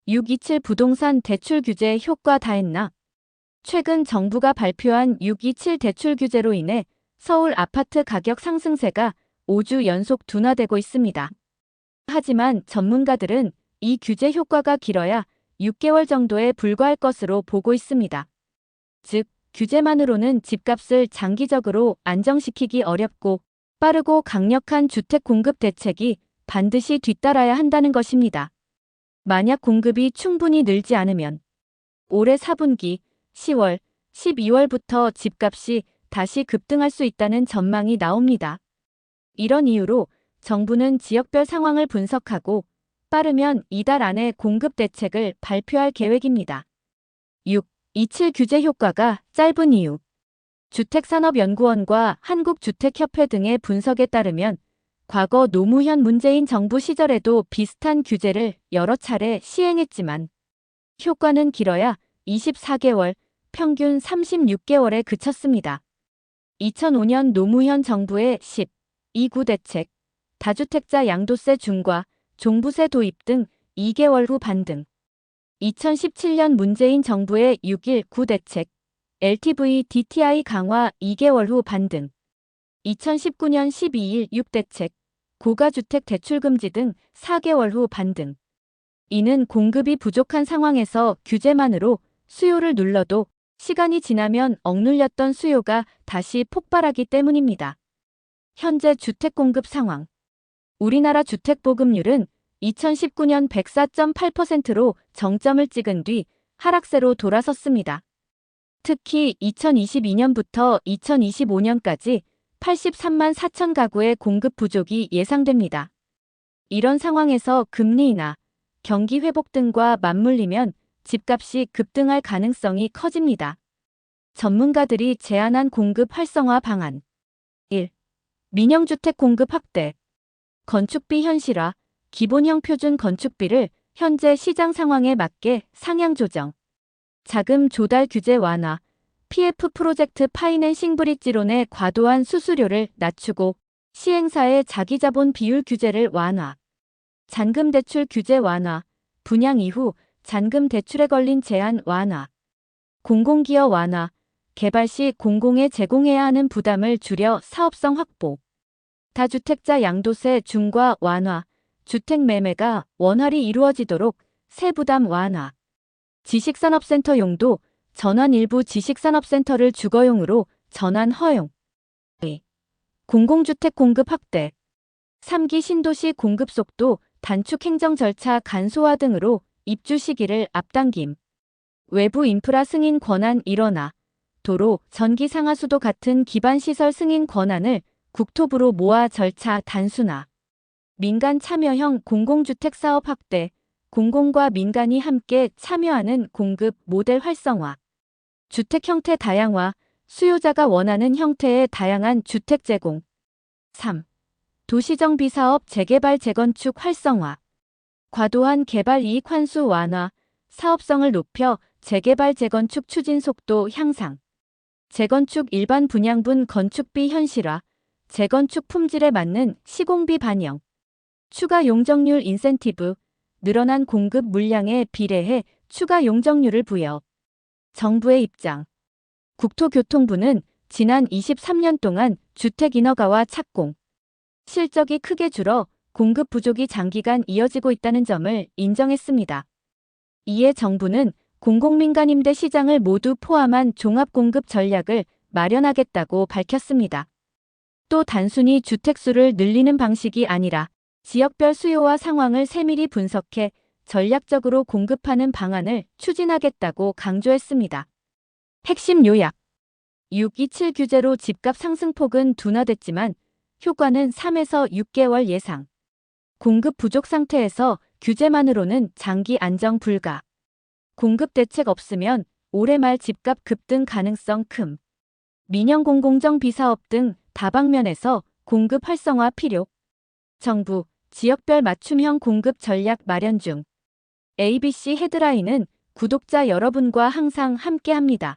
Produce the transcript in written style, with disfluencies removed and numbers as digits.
627 부동산 대출 규제 효과 다했나? 최근 정부가 발표한 627 대출 규제로 인해 서울 아파트 가격 상승세가 5주 연속 둔화되고 있습니다. 하지만 전문가들은 이 규제 효과가 길어야 6개월 정도에 불과할 것으로 보고 있습니다. 즉, 규제만으로는 집값을 장기적으로 안정시키기 어렵고 빠르고 강력한 주택 공급 대책이 반드시 뒤따라야 한다는 것입니다. 만약 공급이 충분히 늘지 않으면 올해 4분기 10월, 12월부터 집값이 다시 급등할 수 있다는 전망이 나옵니다. 이런 이유로 정부는 지역별 상황을 분석하고 빠르면 이달 안에 공급 대책을 발표할 계획입니다. 6. 27 규제 효과가 짧은 이유. 주택산업연구원과 한국주택협회 등의 분석에 따르면 과거 노무현 문재인 정부 시절에도 비슷한 규제를 여러 차례 시행했지만 효과는 길어야 24개월, 평균 36개월에 그쳤습니다. 2005년 노무현 정부의 12구 대책, 다주택자 양도세 중과 종부세 도입 등 2개월 후 반등. 2017년 문재인 정부의 6.19 대책, LTV DTI 강화 2개월 후 반등. 2019년 12.1 6대책, 고가주택 대출 금지 등 4개월 후 반등. 이는 공급이 부족한 상황에서 규제만으로 수요를 눌러도 시간이 지나면 억눌렸던 수요가 다시 폭발하기 때문입니다. 현재 주택 공급 상황. 우리나라 주택 보급률은 2019년 104.8%로 정점을 찍은 뒤 하락세로 돌아섰습니다. 특히 2022년부터 2025년까지 83만 4천 가구의 공급 부족이 예상됩니다. 이런 상황에서 금리 인하, 경기 회복 등과 맞물리면 집값이 급등할 가능성이 커집니다. 전문가들이 제안한 공급 활성화 방안. 1. 민영주택 공급 확대. 건축비 현실화, 기본형 표준 건축비를 현재 시장 상황에 맞게 상향 조정. 자금 조달 규제 완화, PF 프로젝트 파이낸싱 브릿지론의 과도한 수수료를 낮추고 시행사의 자기자본 비율 규제를 완화. 잔금 대출 규제 완화, 분양 이후 잔금 대출에 걸린 제한 완화. 공공기여 완화, 개발 시 공공에 제공해야 하는 부담을 줄여 사업성 확보. 다주택자 양도세 중과 완화, 주택 매매가 원활히 이루어지도록 세부담 완화. 지식산업센터 용도, 전환 일부 지식산업센터를 주거용으로 전환 허용. 2. 공공주택 공급 확대. 3기 신도시 공급 속도, 단축 행정 절차 간소화 등으로 입주 시기를 앞당김. 외부 인프라 승인 권한 일원화. 도로, 전기 상하수도 같은 기반시설 승인 권한을 국토부로 모아 절차 단순화. 민간 참여형 공공주택 사업 확대. 공공과 민간이 함께 참여하는 공급 모델 활성화. 주택 형태 다양화, 수요자가 원하는 형태의 다양한 주택 제공. 3. 도시정비 사업 재개발 재건축 활성화. 과도한 개발 이익 환수 완화, 사업성을 높여 재개발 재건축 추진 속도 향상. 재건축 일반 분양분 건축비 현실화, 재건축 품질에 맞는 시공비 반영. 추가 용적률 인센티브, 늘어난 공급 물량에 비례해 추가 용적률을 부여. 정부의 입장. 국토교통부는 지난 23년 동안 주택 인허가와 착공, 실적이 크게 줄어 공급 부족이 장기간 이어지고 있다는 점을 인정했습니다. 이에 정부는 공공민간 임대 시장을 모두 포함한 종합공급 전략을 마련하겠다고 밝혔습니다. 또 단순히 주택수를 늘리는 방식이 아니라 지역별 수요와 상황을 세밀히 분석해 전략적으로 공급하는 방안을 추진하겠다고 강조했습니다. 핵심 요약. 627 규제로 집값 상승폭은 둔화됐지만 효과는 3에서 6개월 예상. 공급 부족 상태에서 규제만으로는 장기 안정 불가. 공급 대책 없으면 올해 말 집값 급등 가능성 큼. 민영 공공정 비사업 등 다방면에서 공급 활성화 필요. 정부, 지역별 맞춤형 공급 전략 마련 중. ABC 헤드라인은 구독자 여러분과 항상 함께합니다.